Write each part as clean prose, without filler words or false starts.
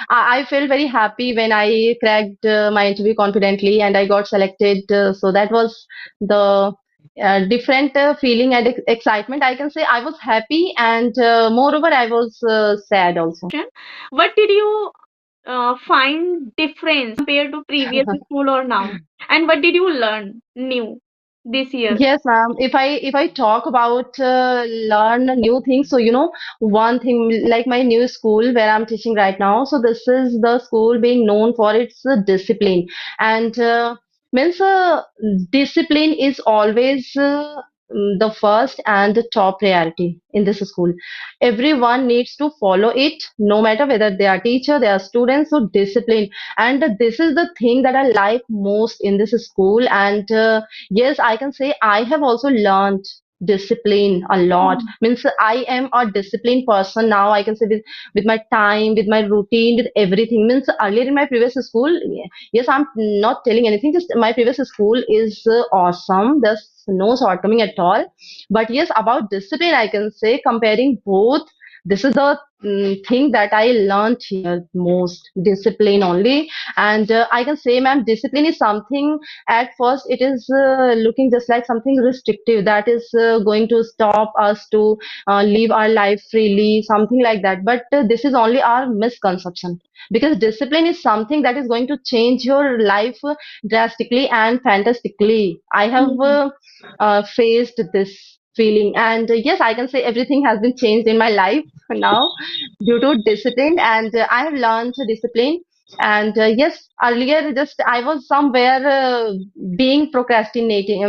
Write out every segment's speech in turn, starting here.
I felt very happy when I cracked my interview confidently and I got selected. So that was the different feeling and excitement. I can say I was happy and moreover, I was sad also. What did you find difference compared to previous school or now? And what did you learn new this year? Yes, ma'am. If I talk about learn new things, so one thing like my new school where I'm teaching right now. So this is the school being known for its discipline, and means discipline is always the first and the top priority in this school. Everyone needs to follow it, no matter whether they are teacher, they are students. So discipline, and this is the thing that I like most in this school, and. Yes, I can say I have also learned discipline a lot. Means I am a disciplined person now. I can say with my time, with my routine, with everything. Means earlier in my previous school, yes, I'm not telling anything. Just my previous school is awesome. There's no shortcoming at all. But yes, about discipline, I can say comparing both. This is the thing that I learned here most. Discipline only, and I can say, ma'am, discipline is something at first it is looking just like something restrictive that is going to stop us to live our life freely, something like that. But this is only our misconception, because discipline is something that is going to change your life drastically and fantastically. I have faced this feeling, and yes, I can say everything has been changed in my life now due to discipline, and I have learned discipline. And yes, earlier just I was somewhere being procrastinated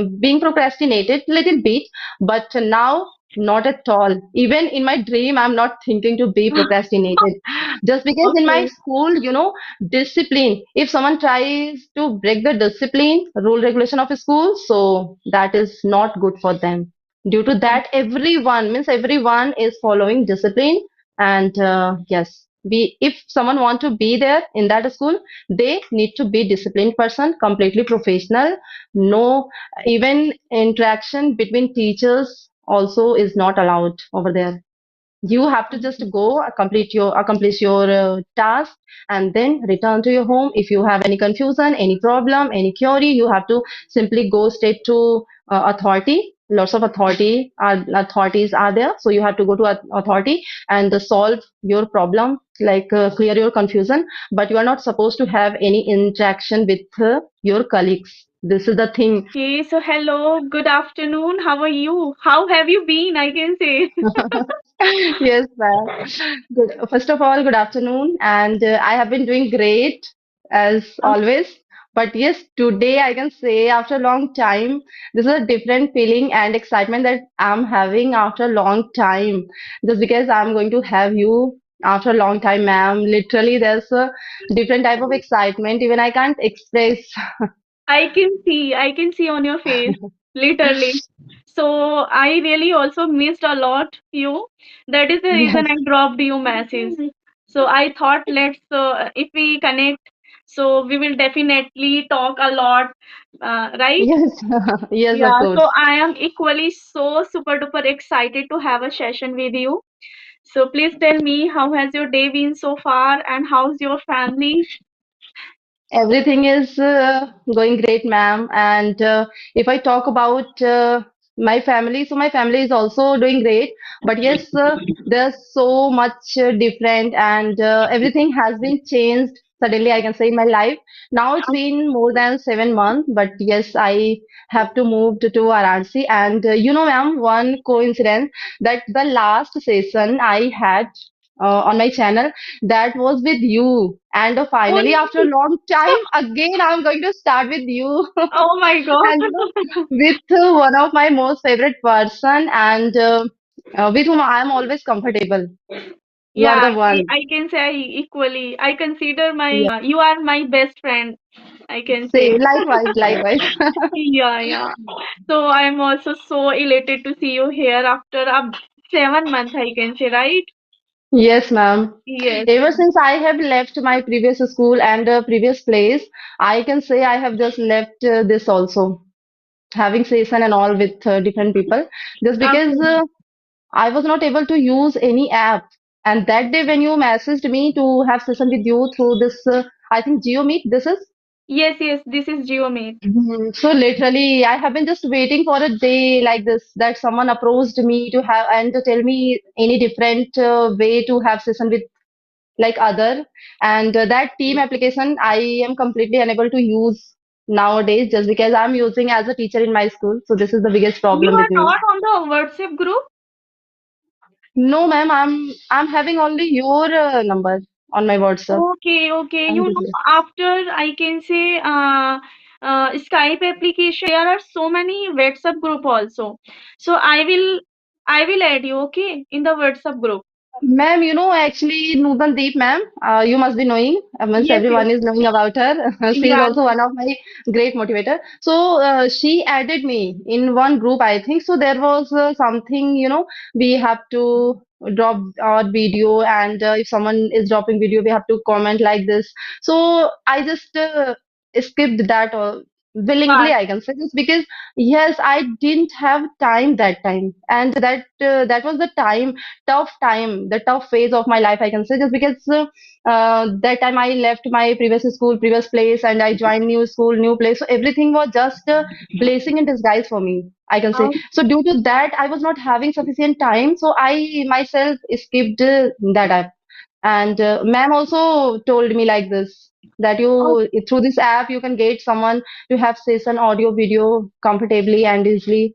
little bit, but now not at all. Even in my dream, I'm not thinking to be procrastinated. Just because in my Okay. school, discipline. If someone tries to break the discipline, rule regulation of a school, so that is not good for them. Due to that, everyone is following discipline, and yes, if someone want to be there in that school, they need to be disciplined person, completely professional. No, even interaction between teachers also is not allowed over there. You have to just go accomplish your task and then return to your home. If you have any confusion, any problem, any query, you have to simply go straight to authority. Lots of authorities are there, so you have to go to authority and solve your problem, like clear your confusion. But you are not supposed to have any interaction with your colleagues. This is the thing. Okay, so hello, good afternoon. How are you? How have you been? I can say. Yes, ma'am. Good. First of all, good afternoon. And I have been doing great as always. But yes, today I can say after a long time, this is a different feeling and excitement that I'm having after a long time. Just because I'm going to have you after a long time, ma'am. Literally, there's a different type of excitement. Even I can't express. I can see on your face, literally. So I really also missed a lot you. That is the reason Yes, I dropped you message. So I thought let's if we connect, so we will definitely talk a lot, right? yes, yes, of Yeah. So course. I am equally so super duper excited to have a session with you. So please tell me how has your day been so far and how's your family? Everything is going great, ma'am. And if I talk about my family, so my family is also doing great. But yes, there's so much different, and everything has been changed suddenly, I can say, in my life. Now it's been more than 7 months, but yes, I have to move to Varanasi. And ma'am, one coincidence that the last session I had on my channel, that was with you. And finally, after a Only. long time, again, I'm going to start with you. Oh my God. And with one of my most favorite person, and with whom I am always comfortable. You are Yeah, the one. I can say equally. I consider Yeah. you are my best friend, I can say. Same, likewise, likewise. Yeah, yeah. So I'm also so elated to see you here after 7 months, I can say, right? Yes, ma'am. Yes. Ever since I have left my previous school and previous place, I can say I have just left this also, having session and all with different people, just because Okay. I was not able to use any app. And that day when you messaged me to have session with you through this, I think Geo Meet, this is. Yes, yes, this is GeoMate. So literally, I have been just waiting for a day like this that someone approached me to have and to tell me any different way to have session with like other. And that team application, I am completely unable to use nowadays just because I'm using as a teacher in my school. So this is the biggest You problem are with me. not on the WhatsApp group? No, ma'am, I'm having only your number on my WhatsApp. Okay, okay. And After I can say Skype application, there are so many WhatsApp group also. So I will add you, okay, in the WhatsApp group. ma'am, actually, Deep, ma'am, you must be knowing. Means Yes, yes. everyone is knowing about her. She is Yeah. also one of my great motivator. So she added me in one group, I think. So there was something, we have to drop our video, and if someone is dropping video, we have to comment like this. So I just skipped that willingly, Part. I can say, just because yes, I didn't have time that time, and that was the time tough time, the tough phase of my life, I can say, just because that time I left my previous school, previous place, and I joined new school, new place. So everything was just blessing in disguise for me, I can say. Oh, So due to that, I was not having sufficient time. So I myself skipped that app. And ma'am also told me like this that oh, you through this app you can get someone to have session audio video comfortably and easily.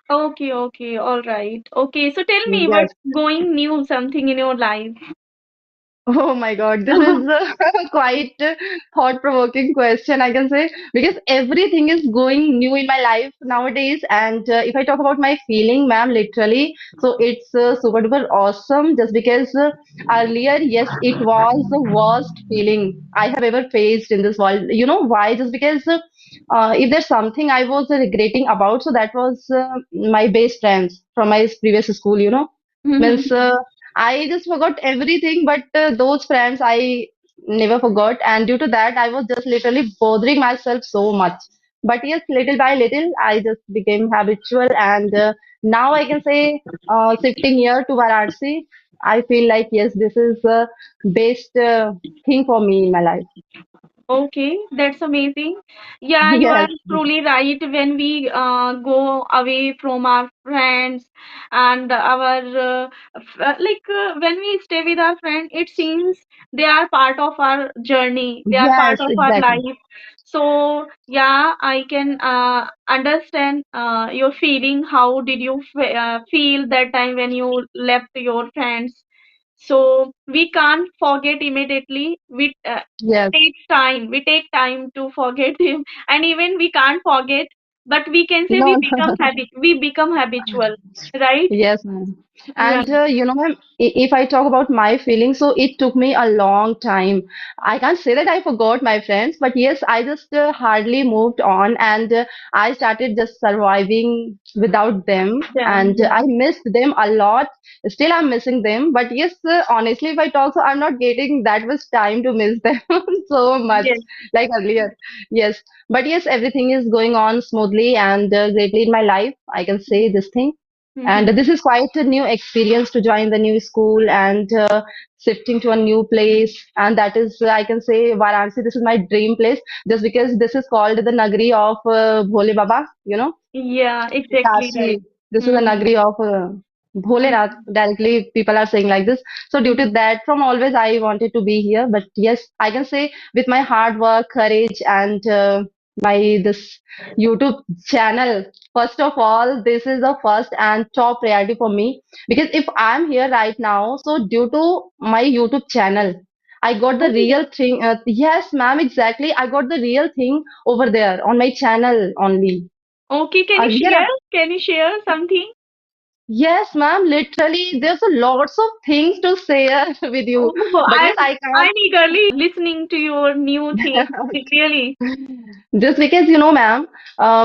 okay, okay, all right. Okay, so tell me Yes. what's going new something in your life? Oh my God, this is a quite thought-provoking question, I can say, because everything is going new in my life nowadays. And if I talk about my feeling, ma'am, literally, so it's super duper awesome just because earlier, yes, it was the worst feeling I have ever faced in this world. You know why? Just because if there's something I was regretting about, so that was my best friends from my previous school, means I just forgot everything, but those friends I never forgot, and due to that, I was just literally bothering myself so much. But yes, little by little, I just became habitual, and now I can say, shifting here to Varanasi, I feel like yes, this is the best thing for me in my life. Okay, that's amazing. Yeah, you are Yes, truly right. When we go away from our friends and our when we stay with our friend, it seems they are part of our journey. They are part yes, of our exactly. life. So yeah, I can understand your feeling. How did you feel that time when you left your friends? So we can't forget immediately. Yes, We take time to forget him, and even we can't forget, but we can say no, we become habitual, right? yes, ma'am. Yeah. And ma'am, if I talk about my feelings, so it took me a long time. I can't say that I forgot my friends, but yes, I just hardly moved on, and I started just surviving without them, Damn, and yeah. I missed them a lot. Still, I'm missing them, but yes, honestly, if I talk, so I'm not getting that much time to miss them so much Yes. like earlier. Yes, but yes, everything is going on smoothly and greatly in my life. I can say this thing. And Mm-hmm. this is quite a new experience to join the new school and shifting to a new place. And that is, I can say, Varanasi, this is my dream place just because this is called the Nagari of Bhole Baba, Yeah, exactly right. Kashi. This is a Mm-hmm. Nagari of Bholenath. Mm-hmm. Directly, people are saying like this. So, due to Mm-hmm. that, from always, I wanted to be here. But yes, I can say with my hard work, courage, and my this YouTube channel. First of all, this is the first and top priority for me because if I'm here right now, so due to my YouTube channel, I got the Oh, real thing. Yes, ma'am, exactly. I got the real thing over there on my channel only. okay, can you Earlier, share? Can you share something? yes, ma'am. Literally, there's a lots of things to share with you, Oh, but yes, I I'm eagerly listening to your new thing. can't. Really. Just because ma'am,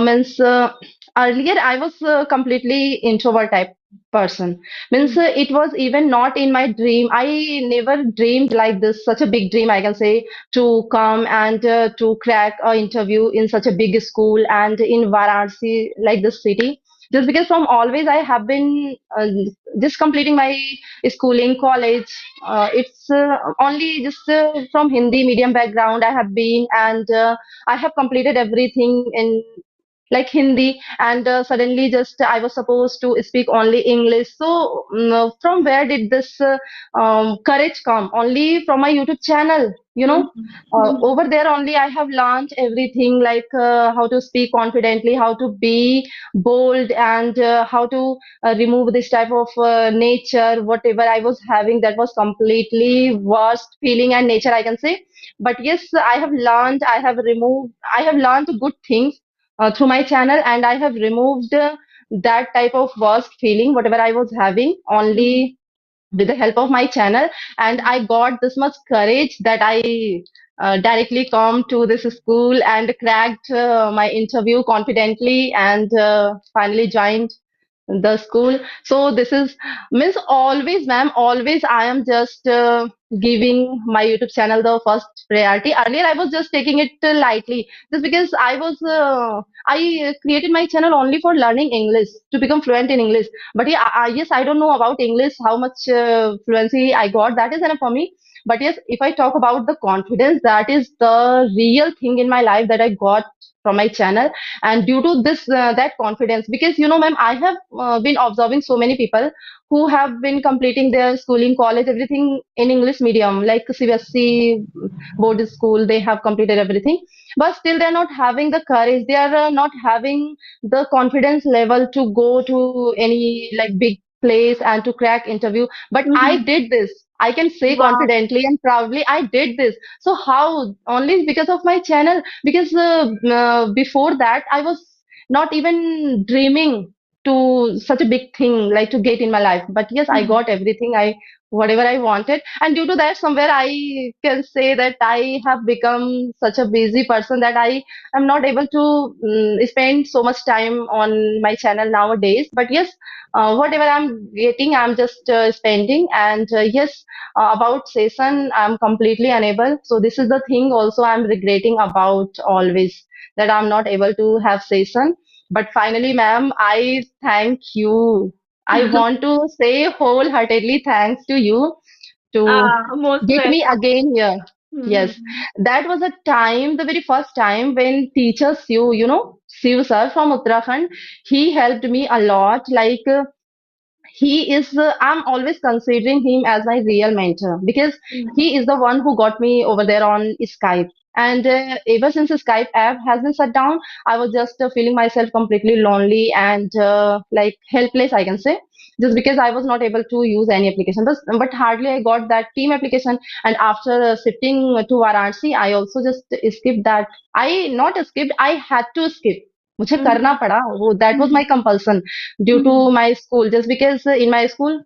means earlier I was a completely introvert type person. Means Mm-hmm. it was even not in my dream. I never dreamed like this, such a big dream, I can say, to come and to crack a interview in such a big school and in Varanasi, like this city. just because from always I have been just completing my schooling, college. It's only just from Hindi medium background I have been, and I have completed everything in like Hindi, and suddenly just I was supposed to speak only English. So from where did this courage come? Only from my YouTube channel, you know. Mhm. Mhm. Over there only I have learned everything like how to speak confidently, how to be bold, and how to remove this type of nature, whatever I was having that was completely worst feeling and nature, I can say. But yes, I have learned, I have learned good things through my channel, and I have removed that type of worst feeling, whatever I was having, Mhm. only with the help of my channel. And I got this much courage that I directly come to this school and cracked my interview confidently, and finally joined the school. So this is means always, ma'am, always I am just giving my YouTube channel the first priority. Earlier I was just taking it lightly, just because I created my channel only for learning English, to become fluent in English. But yeah, yes, I don't know about English, how much fluency I got. That is enough for me. But yes, if I talk about the confidence, that is the real thing in my life that I got from my channel. And due to this that confidence, because you know, ma'am, I have been observing so many people who have been completing their schooling, college, everything in English medium, like CBSC board school, they have completed everything, but still they're not having the courage, they are not having the confidence level to go to any like big place and to crack interview. But I Mhm. did this, I can say Wow. confidently and proudly, I did this. So how? Only because of my channel. Because before that I was not even dreaming to such a big thing like to get in my life. But yes, I Mhm. got everything, I whatever I wanted. And due to that, somewhere I can say that I have become such a busy person that I am not able to spend so much time on my channel nowadays. But yes, whatever I'm getting, I'm just spending. And yes, about session, I'm completely unable. So this is the thing also I'm regretting about always, that I'm not able to have session. But finally, ma'am, I thank you. I want to say wholeheartedly thanks to you to Most get me welcome. again here. Yes, Mhm. that was a time, the very first time when teacher Siu, you know, Siu sir from Uttarakhand, he helped me a lot. Like he is I'm always considering him as my real mentor, because Mhm. he is the one who got me over there on Skype. And ever since the Skype app has been shut down, I was just feeling myself completely lonely and like helpless, I can say, just because I was not able to use any application. But hardly I got that team application. And after shifting to Varanasi, I also just skipped that. I not skipped, I had to skip. मुझे करना Mhm. पड़ा वो, that was my Mhm. compulsion due to Mhm. my school, just because in my school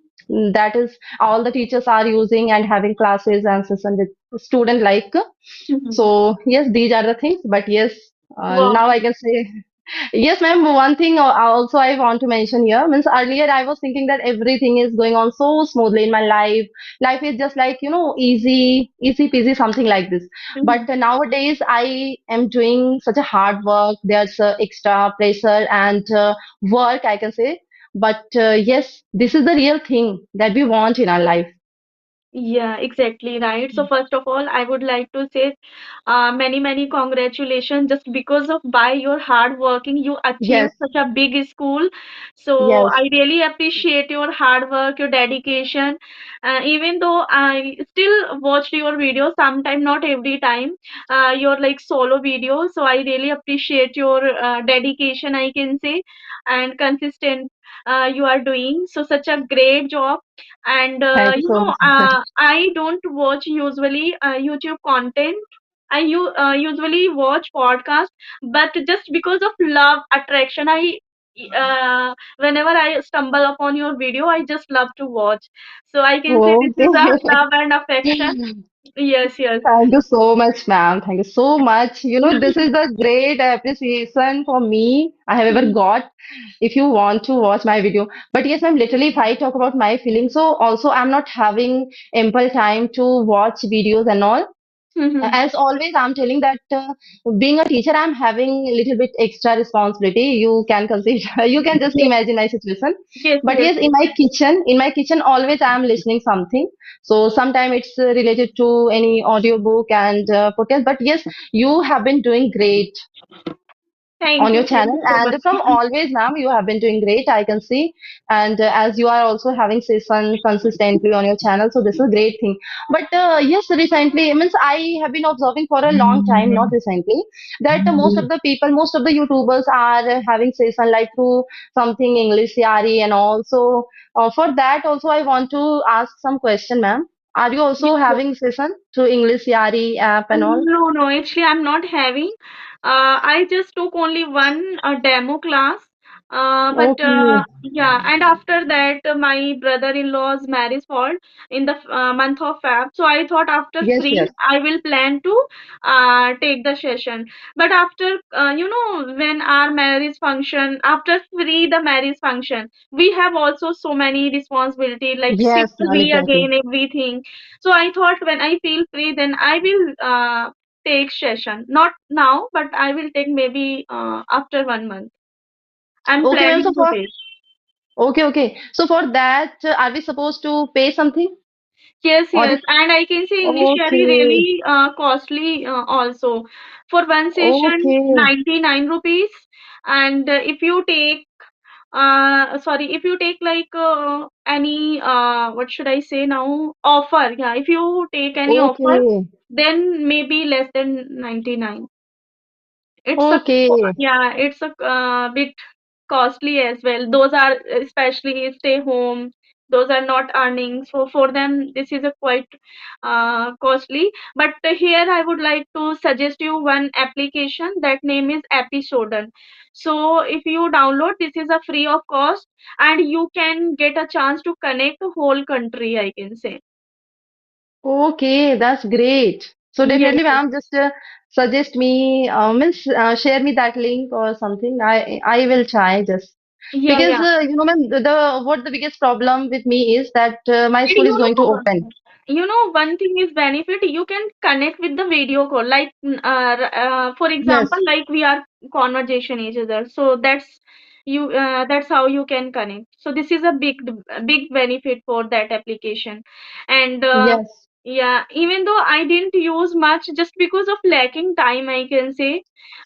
that is all the teachers are using and having classes and session with student like. Mhm. So yes, these are the things. But yes, now Wow. I can say yes, ma'am. One thing also I want to mention here means earlier I was thinking that everything is going on so smoothly in my life. Life is just like, you know, easy peasy, something like this. But Mhm. nowadays I am doing such a hard work. There's extra pressure and work, I can say. But yes, this is the real thing that we want in our life. Yeah, exactly right. So first of all, I would like to say many, many congratulations just because of by your hard working, you achieved Yes, such a big school. So yes, I really appreciate your hard work, your dedication. Even though I still watched your video, sometime not every time, your like solo video. So I really appreciate your dedication, I can say, and consistent you are doing. So such a great job. And thank you so much. I don't watch usually YouTube content. Usually watch podcast, but just because of love attraction, I whenever I stumble upon your video, I just love to watch. So I can say this is a Okay. love and affection. Yes, yes. Thank you so much, ma'am. Thank you so much. You know, this is a great appreciation for me I have ever got if you want to watch my video. But yes, ma'am, literally, if I talk about my feelings, so also I'm not having ample time to watch videos and all. Mm-hmm. As always, I'm telling that being a teacher, I'm having a little bit extra responsibility. You can consider, you can just Yes, imagine my situation. yes, But yes, yes, yes. in my kitchen, always I'm listening something. So sometimes it's related to any audiobook and podcast. But yes, you have been doing great on your Thank channel, you so and much. from always, ma'am, you have been doing great, I can see. And as you are also having session consistently on your channel, so this is a great thing. But yes, recently, means I have been observing for a long time, not recently, that most of the people, most of the youtubers are having session like through something English yari and all. So for that also I want to ask some question, ma'am. Are you also Yes, having session through English yari app and all? no, no, actually, I'm not having. I just took only one demo class. But Okay. yeah, and after that, my brother-in-law's marriage fall in the month of Feb. So I thought after Yes, free, yes. I will plan to take the session. But after, when our marriage function, after free the marriage function, we have also so many responsibility like shift Yes, ma'am, we exactly. again everything. So I thought when I feel free, then I will take session. Not now, but I will take maybe after 1 month. I'm Okay, ma'am. So planning to for take. okay, okay. So for that, are we supposed to pay something, Yes, or yes, it? and I can say initially Okay, really costly also. For one session, okay, 99 rupees, and if you take sorry, if you take like any what should I say now, offer, yeah, if you take any offer, okay, then maybe less than 99. It's a okay, yeah, it's a bit costly as well. Those are especially stay home. Those are not earning, so for them this is a quite costly. But here I would like to suggest you one application that name is Episoden. So if you download, this is a free of cost, and you can get a chance to connect the whole country, I can say. okay. That's great. So Yes, definitely, ma'am, just suggest me, means share me that link or something. I will try just yeah, because yeah. ma'am, the what the biggest problem with me is that my And school is going to open. one thing is benefit, you can connect with the video call. Like, for example, Yes, like we are conversation each other. So that's how you can connect. So this is a big benefit for that application. And yes. yeah, even though I didn't use much just because of lacking time, I can say.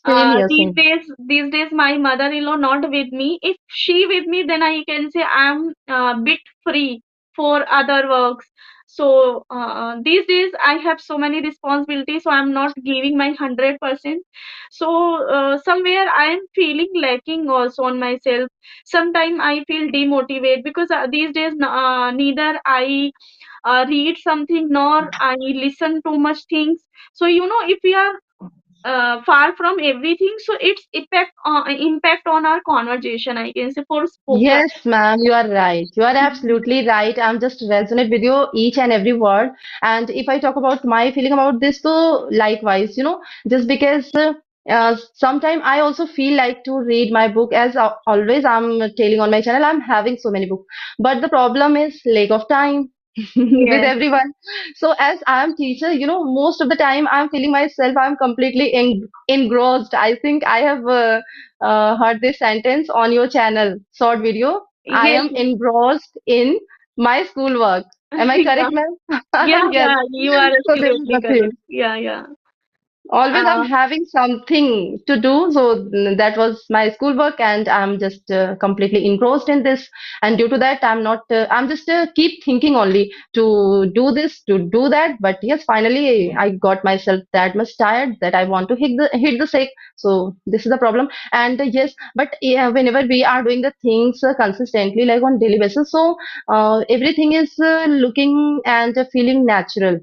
Same here, These same. days, my mother-in-law not with me. If she with me, then I can say I'm a bit free for other works. So these days I have so many responsibilities, so I'm not giving my 100%. So somewhere I am feeling lacking also on myself. Sometimes I feel demotivated because these days neither I read something nor I listen too much things. So if we are far from everything, so it's impact on our conversation, I can say, for spoken. Yes, ma'am, you are right. You are absolutely right. I'm just resonate with you each and every word. And if I talk about my feeling about this, so likewise, just because sometime I also feel like to read my book as always I'm telling on my channel, I'm having so many books. But the problem is lack of time with Yes, everyone. So as I am teacher, most of the time I'm feeling myself, I'm completely engrossed. I think I have heard this sentence on your channel, short video. I yes. am engrossed in my schoolwork. Am I Yeah, correct, ma'am? yeah, Yes. yeah, you are So this is absolutely the thing. correct. Yeah, yeah. Always I'm uh, having something to do. So that was my schoolwork, and I'm just completely engrossed in this. And due to that, I'm not, I'm just keep thinking only to do this, to do that. But yes, finally, I got myself that much tired that I want to hit the sack. So this is the problem. And yes, but yeah, whenever we are doing the things consistently, like on daily basis, so everything is looking and feeling natural.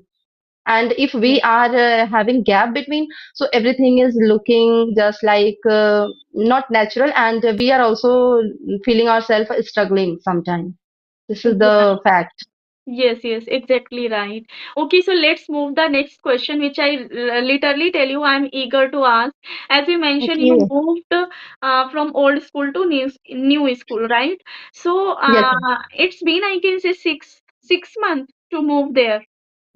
And if yeah, we are having gap between, so everything is looking just like not natural, and we are also feeling ourselves struggling sometime. This is yeah. the fact. Yes, yes, exactly right. Okay, so let's move the next question, which I literally tell you I'm eager to ask. As you mentioned, you Okay. moved from old school to new school, right? So Yes. it's been, I can say, six months to move there.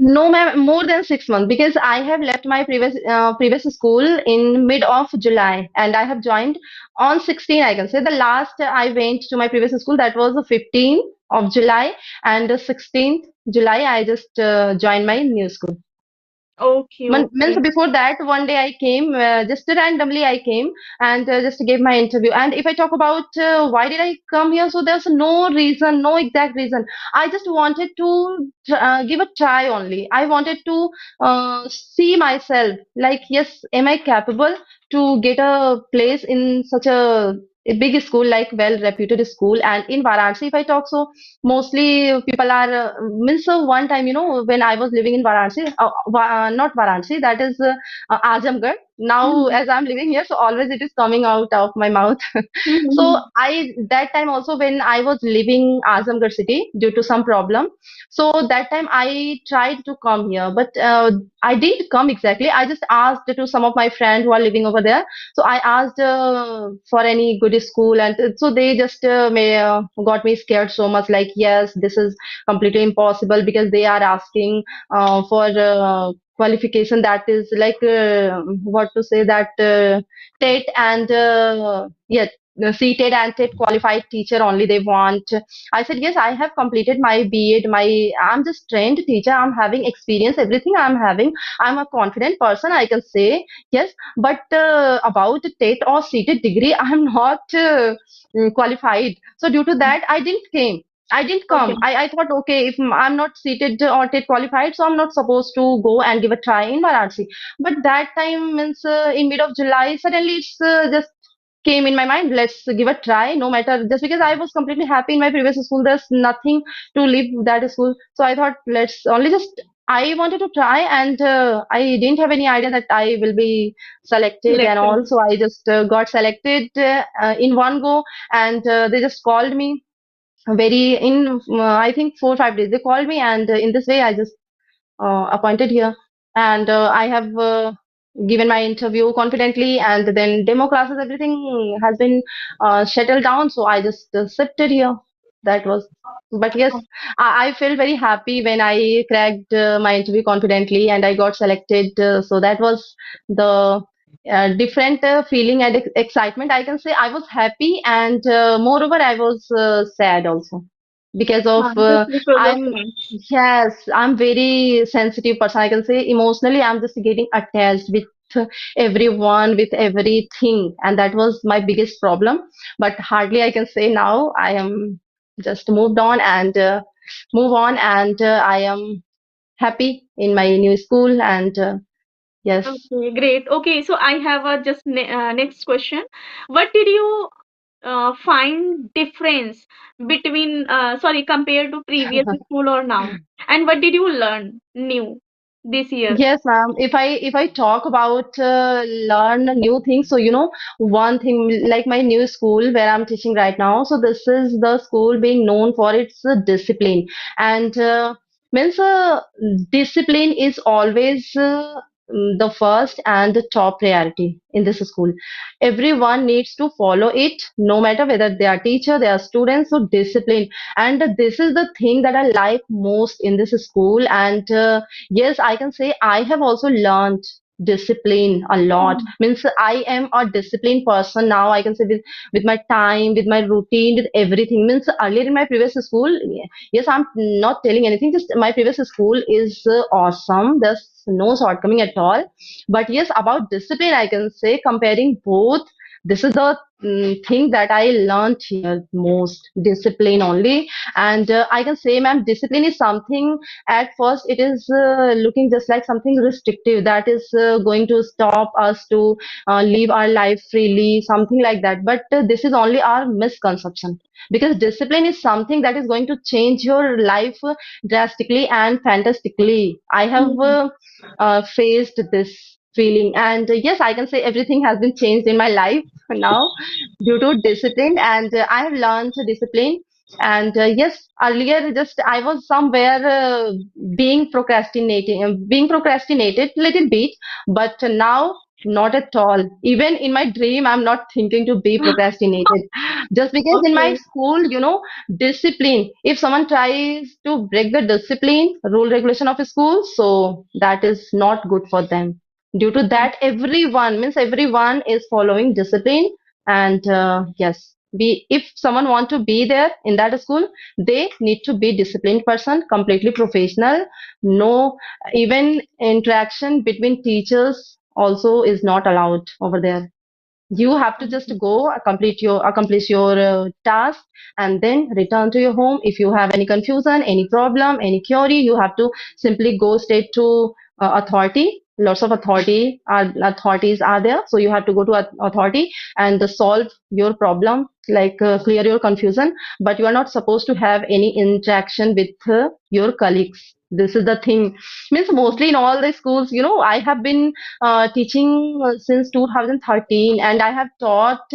No, ma'am, more than 6 months because I have left my previous school in mid of July and I have joined on 16. I can say the last I went to my previous school that was the 15th of July and the 16th July I just joined my new school. Okay, Means okay. before that, one day I came, just randomly I came and just gave my interview. And if I talk about why did I come here, so there's no reason, no exact reason. I just wanted to give a try only. I wanted to see myself, like, yes, am I capable to get a place in such a big school, like well-reputed school? And in Varanasi, if I talk so, mostly people are means one time when I was living in Varanasi, not Varanasi, that is Azamgarh. Now Mhm. as I'm living here, so always it is coming out of my mouth. So Mhm. I that time also when I was leaving Azamgarh city due to some problem, so that time I tried to come here, but I didn't come exactly. I just asked to some of my friends who are living over there. So I asked for any good school, and so they just got me scared so much. Like, yes, this is completely impossible because they are asking for qualification that is like what to say that TET and yeah. CTET and TET qualified teacher only they want. I said yes. I have completed my B.Ed. I'm just trained teacher. I'm having experience. Everything I'm having. I'm a confident person. I can say yes. But about TET or CTET degree, I'm not qualified. So due to that, I didn't came. I didn't come. Okay. I thought, okay, if I'm not seated or TET qualified, so I'm not supposed to go and give a try in Varanasi. But that time means in mid of July, suddenly it's just came in my mind. Let's give a try, no matter just because I was completely happy in my previous school. There's nothing to leave that school, so I thought let's only just. I wanted to try, and I didn't have any idea that I will be selected, and Selected. also I just got selected in one go, and they just called me very in I think 4 or 5 days they called me, and in this way I just appointed here, and I have given my interview confidently, and then demo classes everything has been settled down, so I just shifted here. That was, but yes, I feel very happy when I cracked my interview confidently and I got selected, so that was the different feeling and excitement. I can say I was happy, and moreover I was sad also because of Just because of I'm friends. yes, I'm very sensitive person. I can say emotionally I'm just getting attached with everyone, with everything, and that was my biggest problem. But hardly I can say now I am just moved on and move on, and I am happy in my new school, and yes. Okay, great. Okay, so I have a just ne next question. What did you find difference between sorry compared to previous school or now? And what did you learn new this year? Yes, ma'am. If I talk about learn new things, so one thing like my new school where I'm teaching right now. So this is the school being known for its discipline, and means discipline is always the first and the top priority in this school. Everyone needs to follow it, no matter whether they are teacher, they are students. So discipline, and this is the thing that I like most in this school, and. Yes, I can say I have also learned discipline a lot. Mhm. Means I am a disciplined person now. I can say with my time, with my routine, with everything. Means earlier in my previous school, yes, I'm not telling anything. Just my previous school is awesome. There's no shortcoming at all. But yes, about discipline, I can say comparing both. This is the thing that I learned here most. Discipline only, and I can say, ma'am, discipline is something at first it is looking just like something restrictive that is going to stop us to live our life freely, something like that. But this is only our misconception, because discipline is something that is going to change your life drastically and fantastically. I have Mhm. faced this feeling, and yes, I can say everything has been changed in my life now due to discipline, and I have learned discipline. And yes, earlier just I was somewhere being procrastinated little bit, but now Not at all. Even in my dream, I'm not thinking to be procrastinated. Just because in my Okay. school, discipline, if someone tries to break the discipline, rule regulation of a school, so that is not good for them. Due to that, everyone is following discipline. And yes, if someone want to be there in that school, they need to be disciplined person, completely professional, no even interaction between teachers also is not allowed over there. You have to just Mhm. go accomplish your task and then return to your home. If you have any confusion, any problem, any query, you have to simply go straight to authority. Lots of authorities are there, so you have to go to authority and solve your problem, like clear your confusion. But you are not supposed to have any interaction with your colleagues. This is the thing. Means mostly in all the schools, I have been teaching since 2013, and I have taught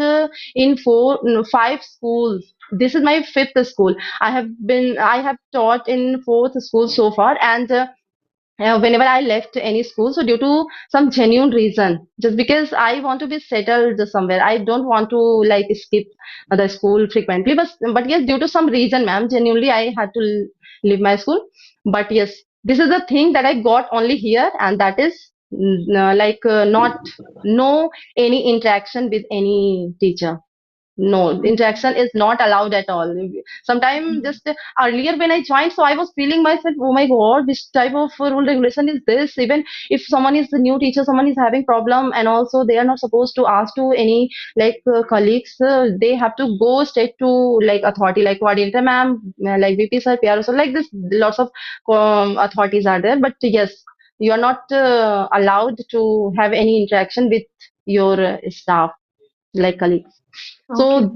in five schools. This is my fifth school. I have taught in fourth school so far, and whenever I left any school, so due to some genuine reason, just because I want to be settled somewhere, I don't want to like skip the school frequently. But yes, due to some reason, ma'am, genuinely I had to leave my school. But yes, this is the thing that I got only here, and that is not no any interaction with any teacher. No, Mhm. interaction is not allowed at all. Sometimes Mhm. just earlier when I joined, so I was feeling myself, oh my God, which type of rule regulation is this? Even if someone is a new teacher, someone is having problem, and also they are not supposed to ask to any colleagues. They have to go straight to like authority, like coordinator ma'am, like VP sir, PR so like this. Lots of authorities are there, but yes, you are not allowed to have any interaction with your staff, like colleagues. Okay. So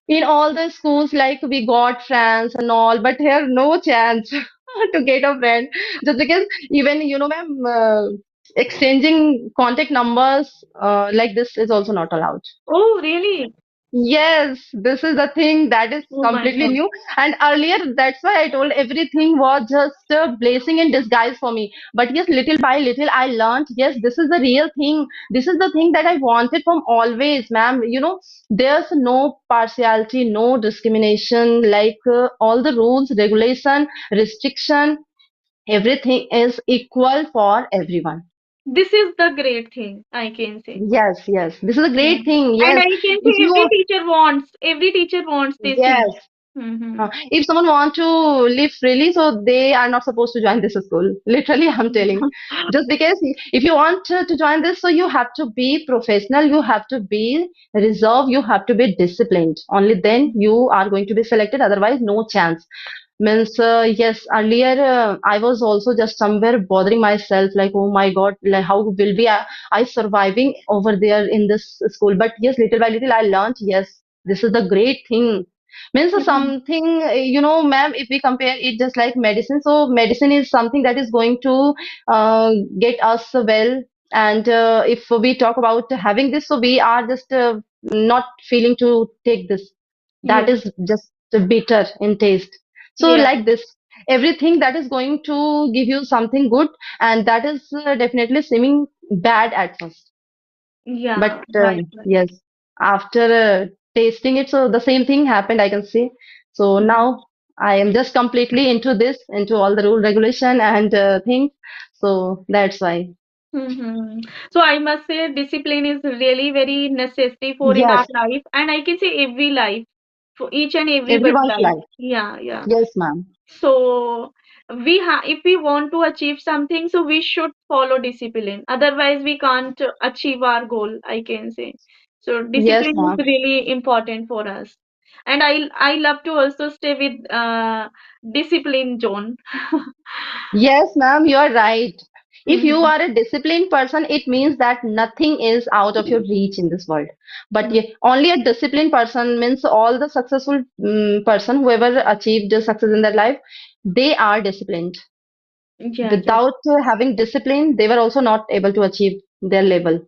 in all the schools, like we got friends and all, but here no chance to get a friend. Just because even ma'am, exchanging contact numbers like this is also not allowed. Oh, really? Yes, this is the thing that is Oh my completely God. new. And earlier, that's why I told everything was just a blessing in disguise for me. But yes, little by little, I learned, yes, this is the real thing. This is the thing that I wanted from always, ma'am. There's no partiality, no discrimination, like all the rules, regulation, restriction, everything is equal for everyone. This is the great thing, I can say. Yes, yes. This is a Yeah. great thing. And Yes. I can If say you, every teacher wants this thing. yes. Mm-hmm. If someone want to live freely, so they are not supposed to join this school. Literally, I'm telling. Just because if you want to join this, so you have to be professional, you have to be reserved, you have to be disciplined. Only then you are going to be selected. Otherwise, no chance. Means yes, earlier I was also just somewhere bothering myself, like oh my God, like how will be I surviving over there in this school? But yes, little by little, I learned. Yes, this is the great thing. Means something, ma'am, if we compare it just like medicine, so medicine is something that is going to get us well. And if we talk about having this, so we are just not feeling to take this. That Yeah. is just bitter in taste. So, Yeah. like this, everything that is going to give you something good, and that is definitely seeming bad at first. But Yeah. Right. Right. yes, after tasting it, so the same thing happened, I can see. So now I am just completely into this, into all the rule regulation and things. So that's why. Mm-hmm. So I must say discipline is really very necessary for in our Yes, life, and I can say every life, for each and everybody everyone's life. life. Yeah, yeah. Yes, ma'am. So if we want to achieve something, so we should follow discipline. Otherwise, we can't achieve our goal, I can say. So Yes, discipline is ma'am. really important for us. And I love to also stay with discipline zone. Yes, ma'am, you are right. If you Mhm. are a disciplined person, it means that nothing is out of your reach in this world. But Mm. only a disciplined person means all the successful person, whoever achieved the success in their life, they are disciplined. Yeah, yeah. Without having discipline, they were also not able to achieve their level.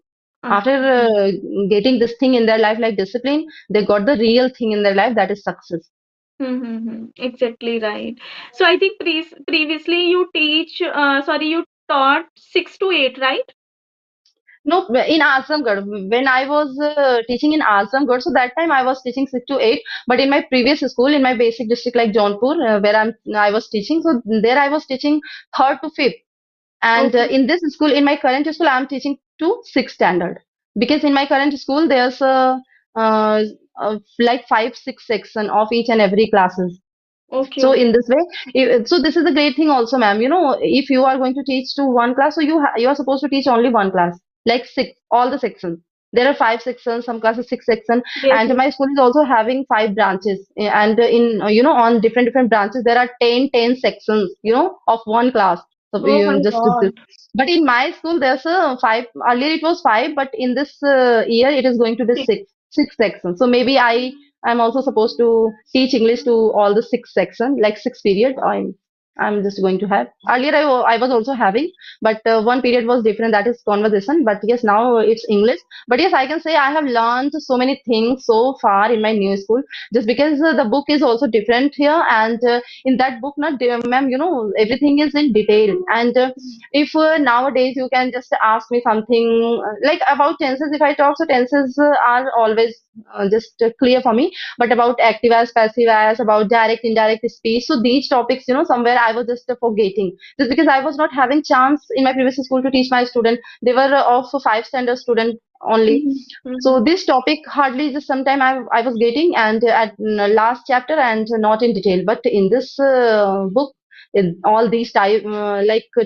After Mhm. getting this thing in their life, like discipline, they got the real thing in their life, that is success. Mm-hmm. Exactly right. So I think previously you taught 6 to 8, right? No, in Azamgarh, when I was teaching in Azamgarh, so that time I was teaching 6 to 8. But in my previous school, in my basic district like Jaunpur, where I was teaching, so there I was teaching third to fifth. And Okay. in this school, in my current school, I'm teaching to sixth standard because in my current school there's uh, like five, six section of each and every classes. Okay. So in Okay. this way, so this is a great thing also, ma'am. You know, if you are going to teach to one class, so you are supposed to teach only one class, like six, all the sections. There are five sections, some classes six section, Yes. and Yes. my school is also having five branches. And in on different branches there are 10 sections, of one class. So Oh my just this. God. But in my school there's a five. Earlier it was five, but in this year it is going to be Six. six sections. So maybe I'm also supposed to teach English to all the six section, like six period. I'm just going to have. Earlier I was also having, but one period was different. That is conversation. But yes, now it's English. But yes, I can say I have learned so many things so far in my new school. Just because the book is also different here, and in that book, not ma'am, everything is in detail. And if nowadays you can just ask me something like about tenses, if I talk, so tenses are always just clear for me, but about active as, passive as, about direct indirect speech, so these topics, somewhere I was just forgetting, just because I was not having chance in my previous school to teach my student. They were of five standard student only. Mhm. So Mhm. this topic hardly just sometime I was getting, and at last chapter, and not in detail. But in this book, all these type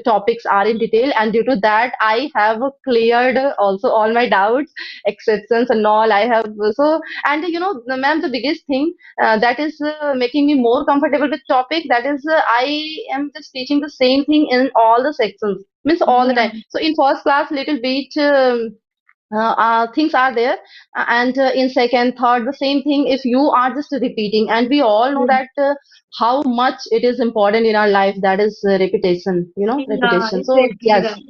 topics are in detail, and due to that, I have cleared also all my doubts, exceptions, and all. I have so, and ma'am, the biggest thing that is making me more comfortable with topic, that is I am just teaching the same thing in all the sections, means all the time. Yeah. So in first class, little bit. Things are there, and in second, third, the same thing, if you are just repeating, and we all know Yeah. that how much it is important in our life, that is repetition, Yeah. repetition. So Exactly yes, right.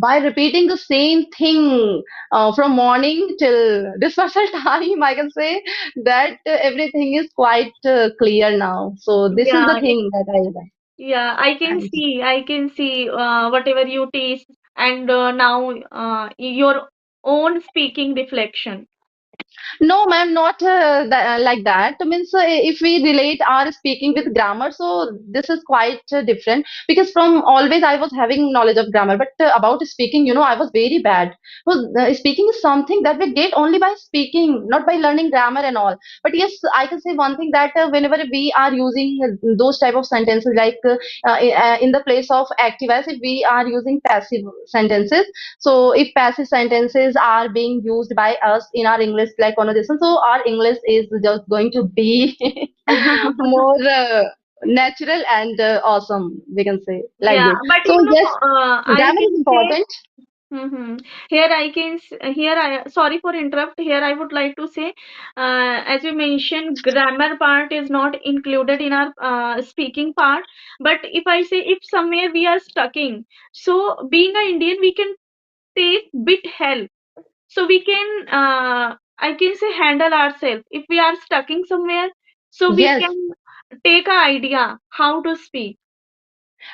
by repeating the same thing from morning till dispersal time, I can say that everything is quite clear now. So this is Yeah. the thing that Yeah. I can I see. I can see whatever you teach, and now your own speaking reflection. No, ma'am, not like that. Means if we relate our speaking with grammar, so this is quite different, because from always I was having knowledge of grammar, but about speaking, I was very bad. So speaking is something that we get only by speaking, not by learning grammar and all. But yes, I can say one thing, that whenever we are using those type of sentences, like in the place of active as, if we are using passive sentences, so if passive sentences are being used by us in our English like conversation, so our English is just going to be more natural and awesome, we can say like Yeah, this. but So yes, I grammar is can say. important. Mm-hmm. Here I sorry for interrupt. Here I would like to say, as you mentioned, grammar part is not included in our speaking part. But if I say if somewhere we are stucking, so being an Indian, we can take bit help. So we can, I can say, handle ourselves. If we are stucking somewhere, so we Yes. can take an idea how to speak.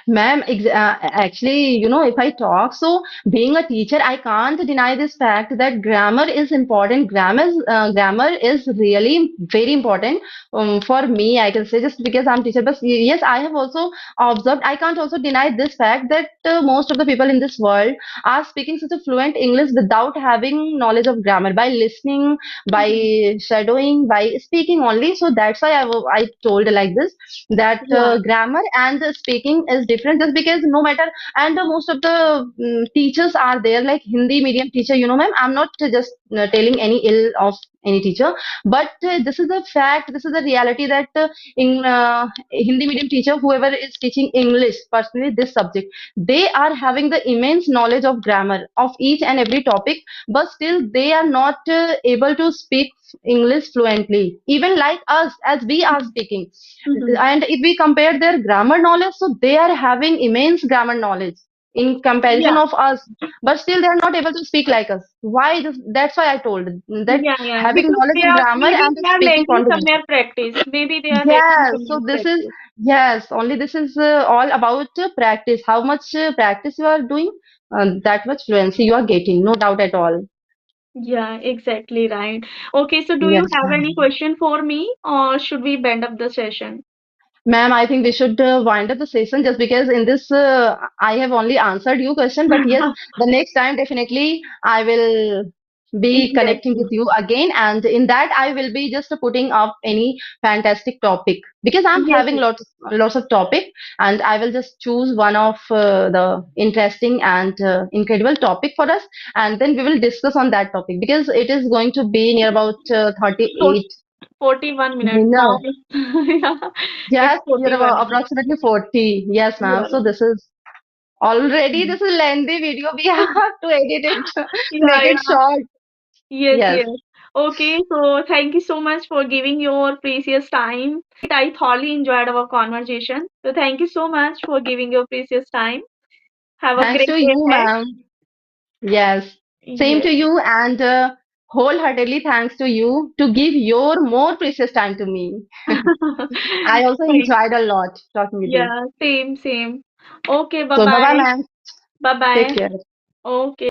Ma'am, actually, if I talk, so being a teacher, I can't deny this fact that grammar is important. Grammar is really very important for me, I can say, just because I'm teacher. But yes, I have also observed, I can't also deny this fact that most of the people in this world are speaking such a fluent English without having knowledge of grammar, by listening, Mhm. by shadowing, by speaking only. So that's why I told like this, that Yeah. grammar and speaking is different, just because no matter, and most of the teachers are there, like Hindi medium teacher, ma'am, I'm not just telling any ill of any teacher, but this is a fact, this is a reality, that in Hindi medium teacher, whoever is teaching English, personally this subject, they are having the immense knowledge of grammar of each and every topic, but still they are not able to speak English fluently, even like us, as we are speaking. Mhm. And if we compare their grammar knowledge, so they are having immense grammar knowledge. in comparison Yeah, of us, but still they are not able to speak like us. Why? That's why I told that yeah, yeah. having Because knowledge they in are grammar maybe and they are speaking lacking confidently. somewhere practice. Maybe they are lacking Yes, somewhere so this is, practice. yes, only this is all about practice. How much practice you are doing, that much fluency you are getting, no doubt at all. Yeah, exactly right. Okay, so do you Yes. have any question for me, or should we bend up the session? Ma'am, I think we should wind up the session just because in this I have only answered your question, but yes, the next time definitely I will be Yes, connecting with you again, and in that I will be just putting up any fantastic topic because I'm yes, having yes. lots of topic, and I will just choose one of the interesting and incredible topic for us, and then we will discuss on that topic because it is going to be near about So 38 41 minutes now. minutes. Yeah, it's Yes, you're 41 about minutes. approximately 40. Yes, ma'am. So Yeah. this is already this is lengthy video. We have to edit it, Yeah, make it yeah. short. Yes, Yes. yes. Okay, so thank you so much for giving your precious time. I thoroughly enjoyed our conversation. So thank you so much for giving your precious time. Have a Thanks great to day you, ahead. ma'am. Yes. Same Yes. to you and wholeheartedly thanks to you to give your more precious time to me. I also Thank. enjoyed a lot talking with you. Yeah, same, same. Okay, So bye bye, bye-bye. ma'am. Take Bye-bye. care. Okay.